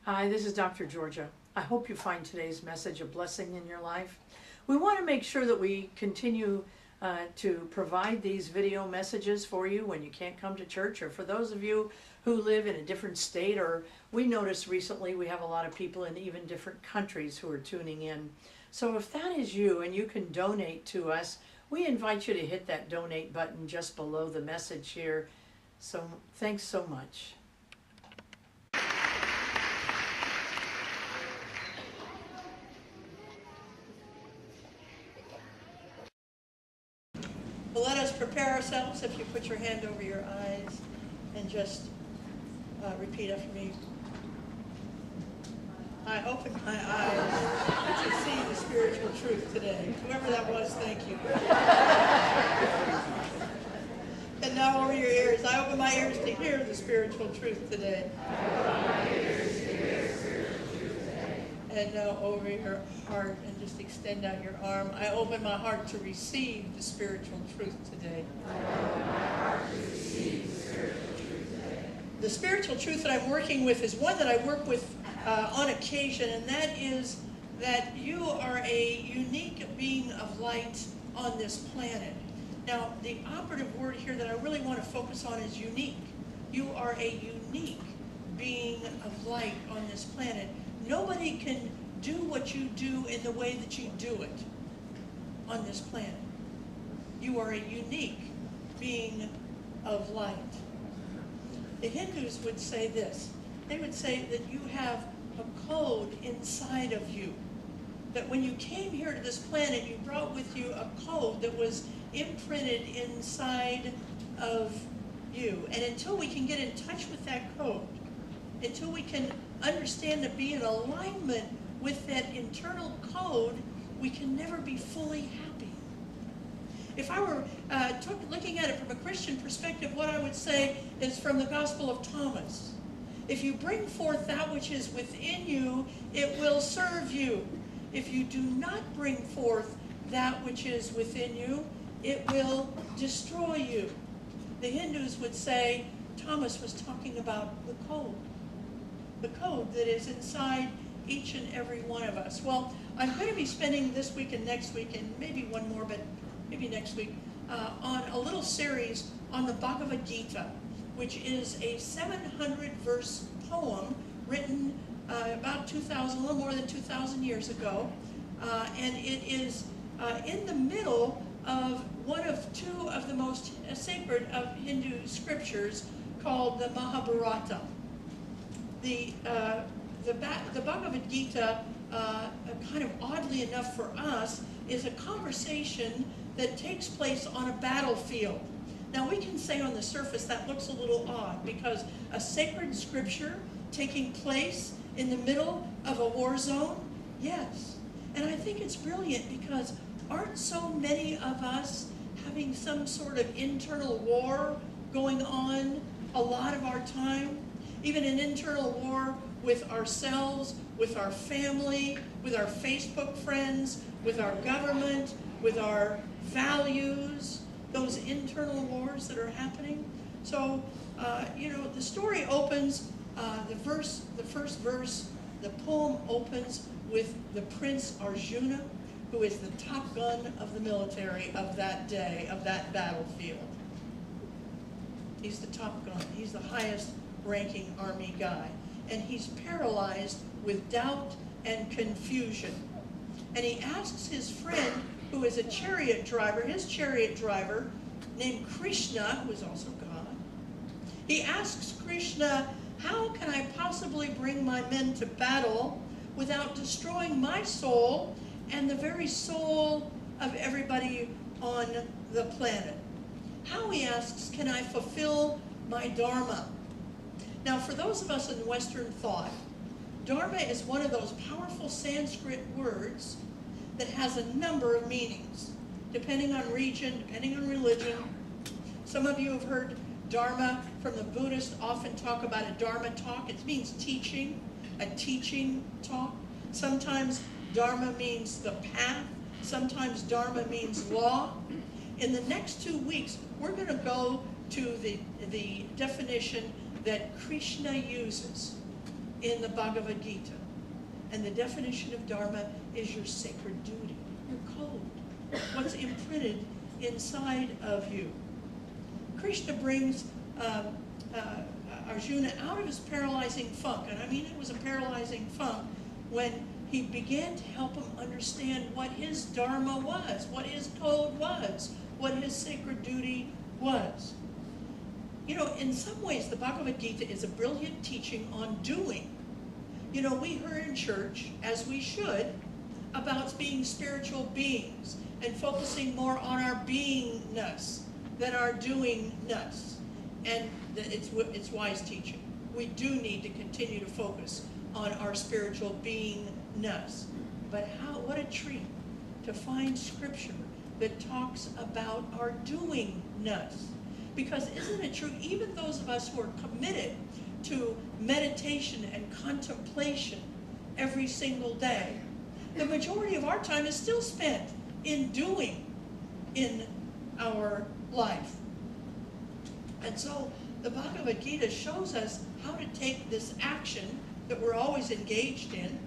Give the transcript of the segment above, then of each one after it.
Hi, this is Dr. Georgia. I hope you find today's message a blessing in your life. We want to make sure that we continue to provide these video messages for you when you can't come to church, or for those of you who live in a different state, or we noticed recently we have a lot of people in even different countries who are tuning in. So if that is you and you can donate to us, we invite you to hit that donate button just below the message here. So thanks so much. Well, let us prepare ourselves. If you put your hand over your eyes and just repeat after me. I open my eyes to see the spiritual truth today. Whoever that was, thank you. And now over your ears. I open my ears to hear the spiritual truth today. And now over your heart, and just extend out your arm. I open my heart to receive the spiritual truth today. The spiritual truth that I'm working with is one that I work with on occasion, and that is that you are a unique being of light on this planet. Now, the operative word here that I really want to focus on is unique. You are a unique being of light on this planet. Nobody can do what you do in the way that you do it on this planet. You are a unique being of light. The Hindus would say this. They would say that you have a code inside of you. That when you came here to this planet, you brought with you a code that was imprinted inside of you. And until we can get in touch with that code, until we can understand to be in alignment with that internal code, we can never be fully happy. If I were looking at it from a Christian perspective, what I would say is from the Gospel of Thomas. If you bring forth that which is within you, it will serve you. If you do not bring forth that which is within you, it will destroy you. The Hindus would say Thomas was talking about the code that is inside each and every one of us. Well, I'm going to be spending this week and next week, and maybe one more, but maybe next week, on a little series on the Bhagavad Gita, which is a 700-verse poem written about 2,000, a little more than 2,000 years ago, and it is in the middle of one of two of the most sacred of Hindu scriptures, called the Mahabharata. The Bhagavad Gita, kind of oddly enough for us, is a conversation that takes place on a battlefield. Now we can say on the surface that looks a little odd, because a sacred scripture taking place in the middle of a war zone? Yes. And I think it's brilliant, because aren't so many of us having some sort of internal war going on a lot of our time? Even an internal war with ourselves, with our family, with our Facebook friends, with our government, with our values, those internal wars that are happening. So, the story opens, the first verse, the poem opens with the Prince Arjuna, who is the top gun of the military of that day, of that battlefield. He's the top gun. He's the highest ranking army guy. And he's paralyzed with doubt and confusion. And he asks his friend, who is a chariot driver, his chariot driver, named Krishna, who is also God. He asks Krishna, how can I possibly bring my men to battle without destroying my soul and the very soul of everybody on the planet? How, he asks, can I fulfill my Dharma? Now, for those of us in Western thought, Dharma is one of those powerful Sanskrit words that has a number of meanings, depending on region, depending on religion. Some of you have heard Dharma from the Buddhists often talk about a Dharma talk. It means teaching, a teaching talk. Sometimes Dharma means the path. Sometimes Dharma means law. In the next 2 weeks, we're going to go to the definition that Krishna uses in the Bhagavad Gita. And the definition of Dharma is your sacred duty, your code, what's imprinted inside of you. Krishna brings Arjuna out of his paralyzing funk, and I mean it was a paralyzing funk, when he began to help him understand what his Dharma was, what his code was, what his sacred duty was. You know, in some ways, the Bhagavad Gita is a brilliant teaching on doing. You know, we heard in church, as we should, about being spiritual beings and focusing more on our beingness than our doingness. And it's wise teaching. We do need to continue to focus on our spiritual beingness. But what a treat to find scripture that talks about our doingness. Because isn't it true, even those of us who are committed to meditation and contemplation every single day, the majority of our time is still spent in doing in our life. And so the Bhagavad Gita shows us how to take this action that we're always engaged in,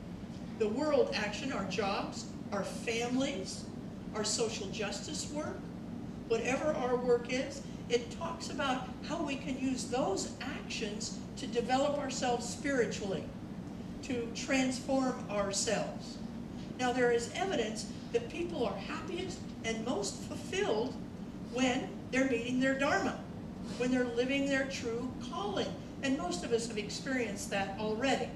the world action, our jobs, our families, our social justice work, whatever our work is. It talks about how we can use those actions to develop ourselves spiritually, to transform ourselves. Now, there is evidence that people are happiest and most fulfilled when they're meeting their Dharma, when they're living their true calling. And most of us have experienced that already.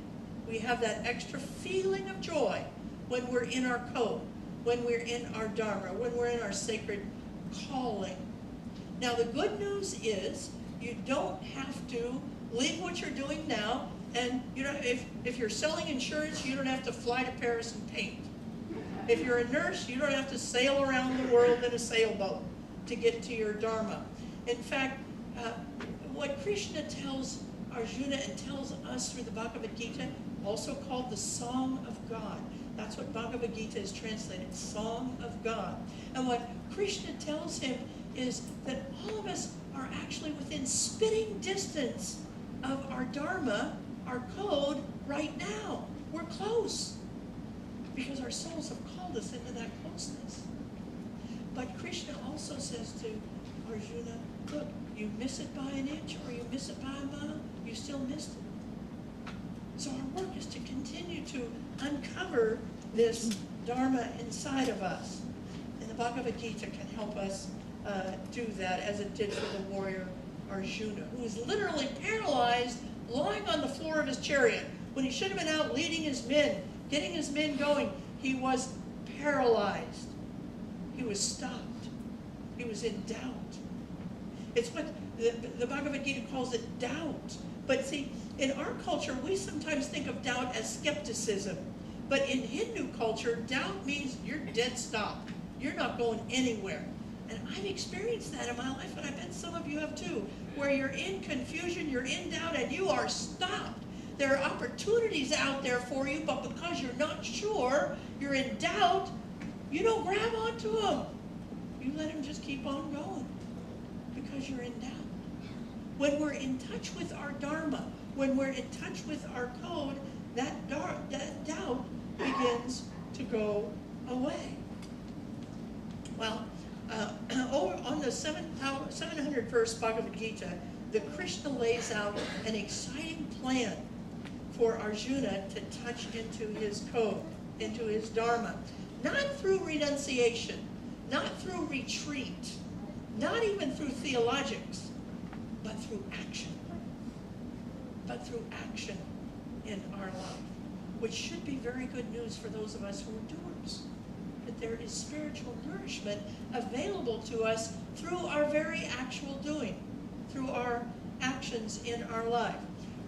We have that extra feeling of joy when we're in our code, when we're in our Dharma, when we're in our sacred calling. Now, the good news is you don't have to leave what you're doing now, and you know, if you're selling insurance, you don't have to fly to Paris and paint. If you're a nurse, you don't have to sail around the world in a sailboat to get to your Dharma. In fact, what Krishna tells Arjuna and tells us through the Bhagavad Gita, also called the Song of God. That's what Bhagavad Gita is translated, Song of God. And what Krishna tells him is that all of us are actually within spitting distance of our Dharma, our code, right now. We're close because our souls have called us into that closeness. But Krishna also says to Arjuna, look, you miss it by an inch or you miss it by a mile, you still missed it. So our work is to continue to uncover this Dharma inside of us. And the Bhagavad Gita can help us do that, as it did for the warrior Arjuna, who was literally paralyzed, lying on the floor of his chariot. When he should have been out leading his men, getting his men going, he was paralyzed. He was stopped. He was in doubt. It's what the Bhagavad Gita calls it, doubt. But see, in our culture, we sometimes think of doubt as skepticism. But in Hindu culture, doubt means you're dead stop. You're not going anywhere. And I've experienced that in my life, and I bet some of you have too, where you're in confusion, you're in doubt, and you are stopped. There are opportunities out there for you, but because you're not sure, you're in doubt, you don't grab onto them. You let them just keep on going because you're in doubt. When we're in touch with our Dharma, when we're in touch with our code, that doubt begins to go away. Well, over on the 700 verse Bhagavad Gita, the Krishna lays out an exciting plan for Arjuna to touch into his code, into his Dharma. Not through renunciation, not through retreat, not even through theologics, but through action. But through action in our life, which should be very good news for those of us who are doers. That there is spiritual nourishment available to us through our very actual doing, through our actions in our life.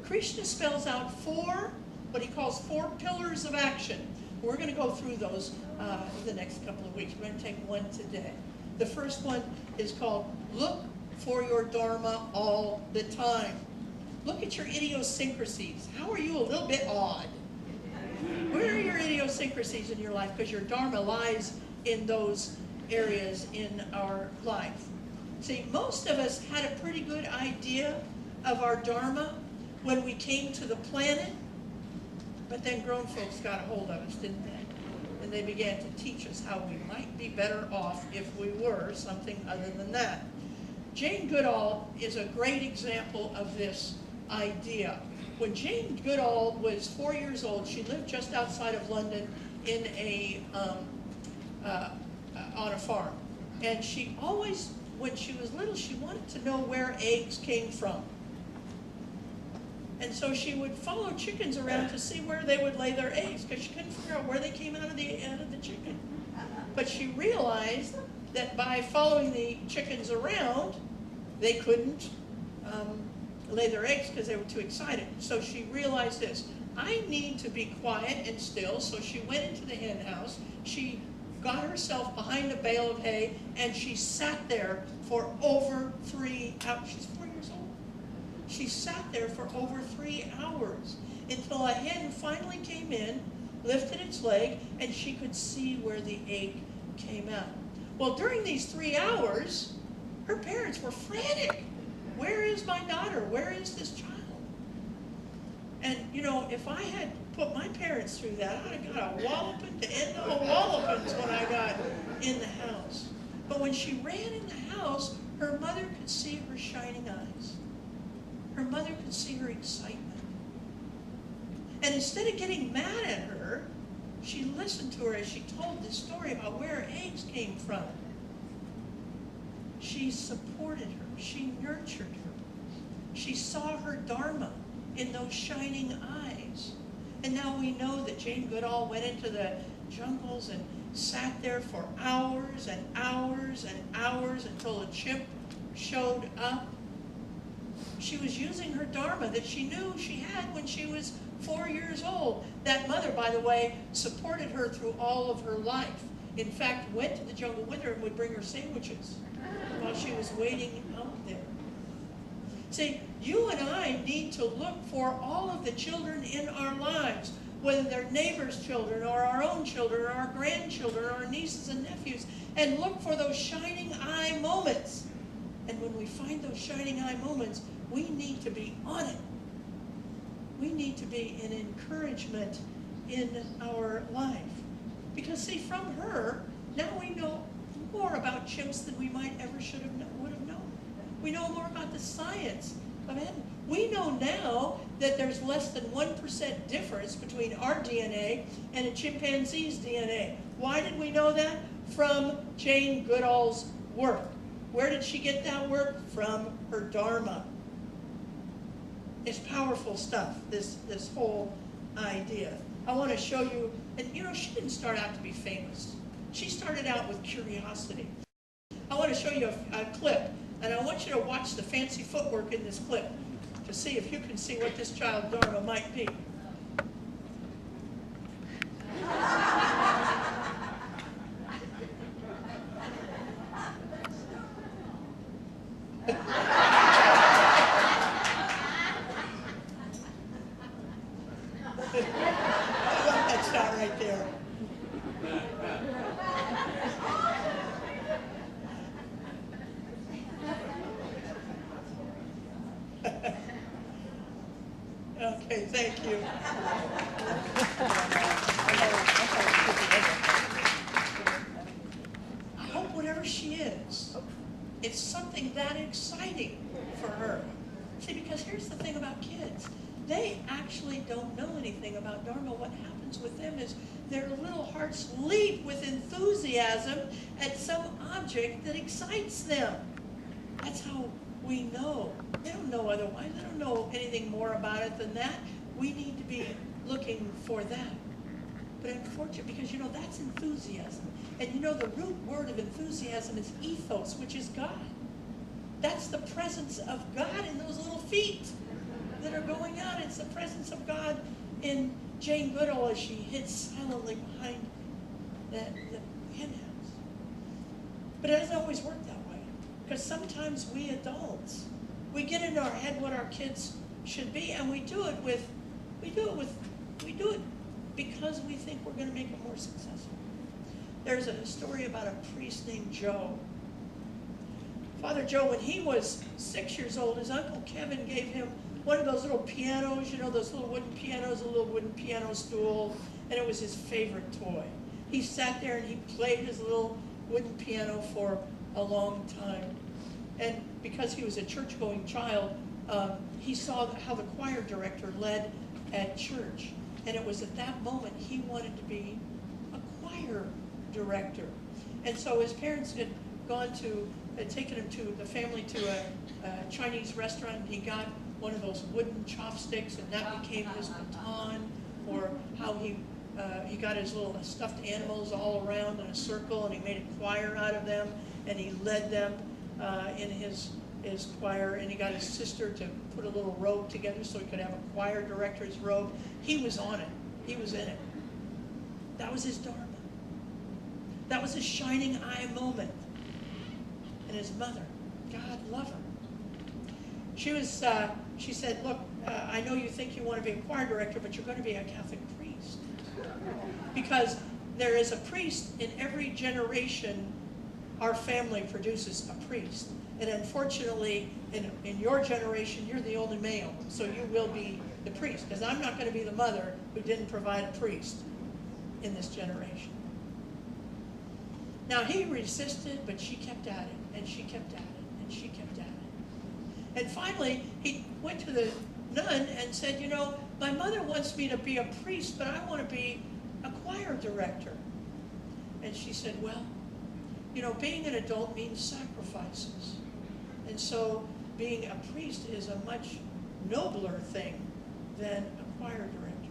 Krishna spells out what he calls 4 pillars of action. We're going to go through those in the next couple of weeks. We're going to take one today. The first one is called, look for your Dharma all the time. Look at your idiosyncrasies. How are you a little bit odd? Where are your idiosyncrasies in your life? Because your Dharma lies in those areas in our life. See, most of us had a pretty good idea of our Dharma when we came to the planet, But then grown folks got a hold of us, didn't they? And they began to teach us how we might be better off if we were something other than that. Jane Goodall is a great example of this idea. When Jane Goodall was 4 years old, she lived just outside of London in on a farm. And she always, when she was little, she wanted to know where eggs came from. And so she would follow chickens around to see where they would lay their eggs, because she couldn't figure out where they came out of the chicken. But she realized that by following the chickens around, they couldn't lay their eggs because they were too excited. So she realized this: I need to be quiet and still. So she went into the hen house. She got herself behind a bale of hay, and she sat there for over 3 hours. She's 4 years old. She sat there for over 3 hours until a hen finally came in, lifted its leg, and she could see where the egg came out. Well, during these 3 hours, her parents were frantic. Where is my daughter? Where is this child? And, you know, if I had put my parents through that, I'd have got a walloping to end all wallopings when I got in the house. But when she ran in the house, her mother could see her shining eyes. Her mother could see her excitement. And instead of getting mad at her, she listened to her as she told this story about where her eggs came from. She supported her. She nurtured her. She saw her Dharma in those shining eyes. And now we know that Jane Goodall went into the jungles and sat there for hours and hours and hours until a chimp showed up. She was using her Dharma that she knew she had when she was 4 years old. That mother, by the way, supported her through all of her life. In fact, went to the jungle with her and would bring her sandwiches while she was waiting out there. See, you and I need to look for all of the children in our lives, whether they're neighbors' children or our own children or our grandchildren or our nieces and nephews, and look for those shining eye moments. And when we find those shining eye moments, we need to be on it. We need to be an encouragement in our life. Because see, from her, now we know more about chimps than we might ever would have known. We know more about the science of animals. We know now that there's less than 1% difference between our DNA and a chimpanzee's DNA. Why did we know that? From Jane Goodall's work. Where did she get that work? From her Dharma. It's powerful stuff, this whole idea. I want to show you, and you know, she didn't start out to be famous. She started out with curiosity. I want to show you a clip, and I want you to watch the fancy footwork in this clip to see if you can see what this child Dharma might be. That's not right there. Okay, thank you. I hope whatever she is, it's something that exciting for her. See, because here's the thing about kids. They actually don't know anything about Dharma. What happens with them is their little hearts leap with enthusiasm at some object that excites them. That's how we know. They don't know otherwise. They don't know anything more about it than that. We need to be looking for that. But unfortunately, because you know, that's enthusiasm. And you know, the root word of enthusiasm is ethos, which is God. That's the presence of God in those little feet that are going out. It's the presence of God in Jane Goodall as she hid silently behind the hen house. But it doesn't always work that way, because sometimes we adults, we get in our head what our kids should be, and we do it because we think we're going to make them more successful. There's a story about a priest named Joe. Father Joe, when he was 6 years old, his Uncle Kevin gave him one of those little pianos, you know, those little wooden pianos, a little wooden piano stool, and it was his favorite toy. He sat there and he played his little wooden piano for a long time. And because he was a church-going child, he saw how the choir director led at church. And it was at that moment he wanted to be a choir director. And so his parents had taken him to the family to a Chinese restaurant, and he got one of those wooden chopsticks, and that became his baton, or how he got his little stuffed animals all around in a circle, and he made a choir out of them, and he led them in his choir, and he got his sister to put a little robe together so he could have a choir director's robe. He was on it. He was in it. That was his Dharma. That was his shining eye moment. And his mother, God love her. She said, look, I know you think you want to be a choir director, but you're going to be a Catholic priest. Because there is a priest in every generation. Our family produces a priest. And unfortunately, in your generation, you're the only male, so you will be the priest. Because I'm not going to be the mother who didn't provide a priest in this generation. Now, he resisted, but she kept at it, and she kept at it, and she kept at it. And finally, he went to the nun and said, you know, my mother wants me to be a priest, but I want to be a choir director. And she said, well, you know, being an adult means sacrifices. And so being a priest is a much nobler thing than a choir director.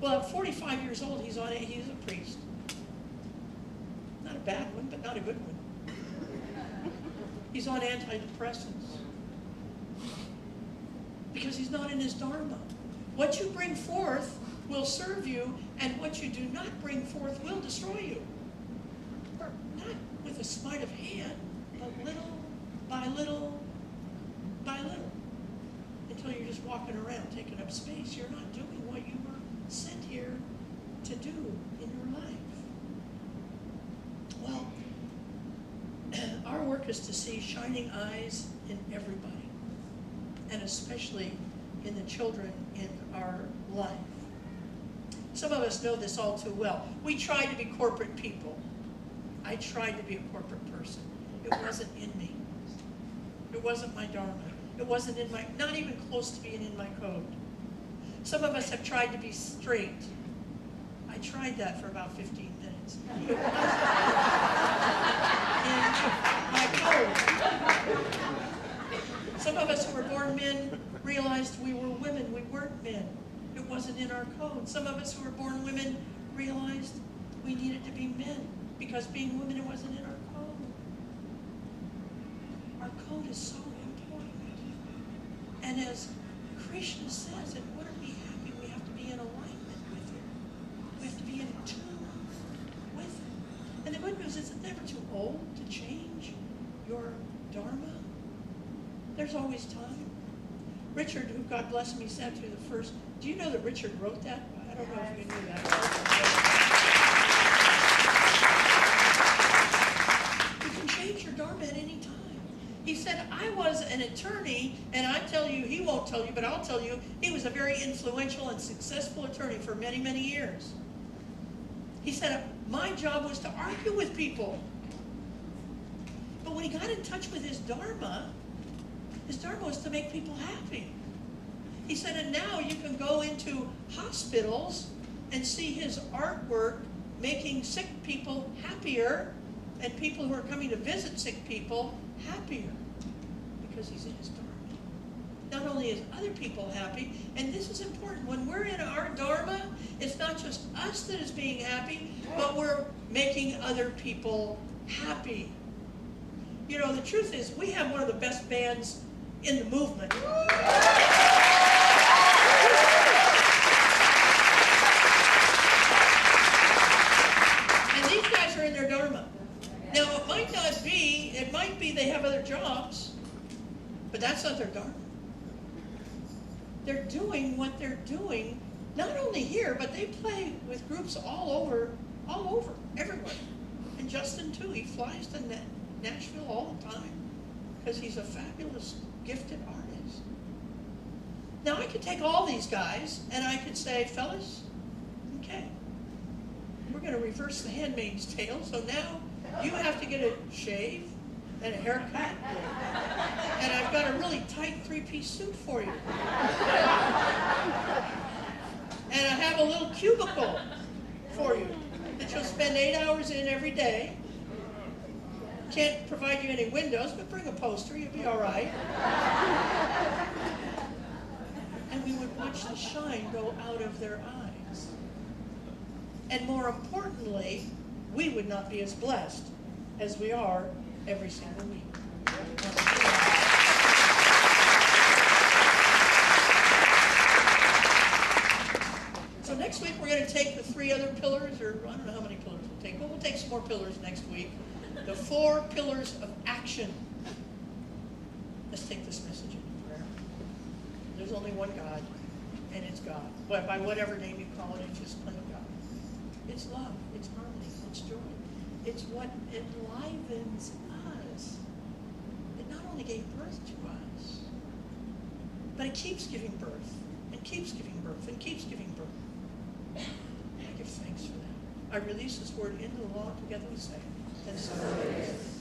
Well, at 45 years old, he's a priest. Not a bad one, but not a good one. He's on antidepressants. Because he's not in his Dharma. What you bring forth will serve you, and what you do not bring forth will destroy you. Or not with a sleight of hand, but little by little by little. Until you're just walking around taking up space. You're not doing what you were sent here to do in your life. Well, our work is to see shining eyes in everybody, and especially in the children in our life. Some of us know this all too well. We try to be corporate people. I tried to be a corporate person. It wasn't in me. It wasn't my Dharma. It wasn't in my, not even close to being in my code. Some of us have tried to be straight. I tried that for about 15 minutes. It wasn't in my code. Some of us who were born men realized we were women. We weren't men. It wasn't in our code. Some of us who were born women realized we needed to be men because being women, it wasn't in our code. Our code is so important. And as Krishna says, in order to be happy, we have to be in alignment with it. We have to be in tune with it. And the good news is it's never too old to change your Dharma. There's always time. Richard, who God bless him, he sat through the first. Do you know that Richard wrote that? I don't know if you knew that. You can change your Dharma at any time. He said, I was an attorney, and I tell you, he won't tell you, but I'll tell you, he was a very influential and successful attorney for many, many years. He said, my job was to argue with people. But when he got in touch with his Dharma was to make people happy. He said, and now you can go into hospitals and see his artwork making sick people happier and people who are coming to visit sick people happier because he's in his Dharma. Not only is other people happy, and this is important, when we're in our Dharma, it's not just us that is being happy, but we're making other people happy. You know, the truth is, we have one of the best bands in the movement. And these guys are in their Dharma. Now, it might be they have other jobs, but that's not their Dharma. They're doing what they're doing, not only here, but they play with groups all over, everywhere. And Justin, too, he flies to Nashville all the time because he's a fabulous, gifted artist. Now I could take all these guys and I could say, fellas, okay, we're going to reverse the Handmaid's Tale, so now you have to get a shave and a haircut, and I've got a really tight 3-piece suit for you. And I have a little cubicle for you that you'll spend 8 hours in every day. Can't provide you any windows, but bring a poster, you'll be all right. And we would watch the shine go out of their eyes. And more importantly, we would not be as blessed as we are every single week. So next week we're going to take the 3 other pillars, or I don't know how many pillars we'll take, but we'll take some more pillars next week. The 4 pillars of action. Let's take this message into prayer. There's only one God, and it's God. But by whatever name you call it, it's just plain God. It's love, it's harmony, it's joy. It's what enlivens us. It not only gave birth to us, but it keeps giving birth, and keeps giving birth, and keeps giving birth. I give thanks for that. I release this word into the law, together we say, and so it is.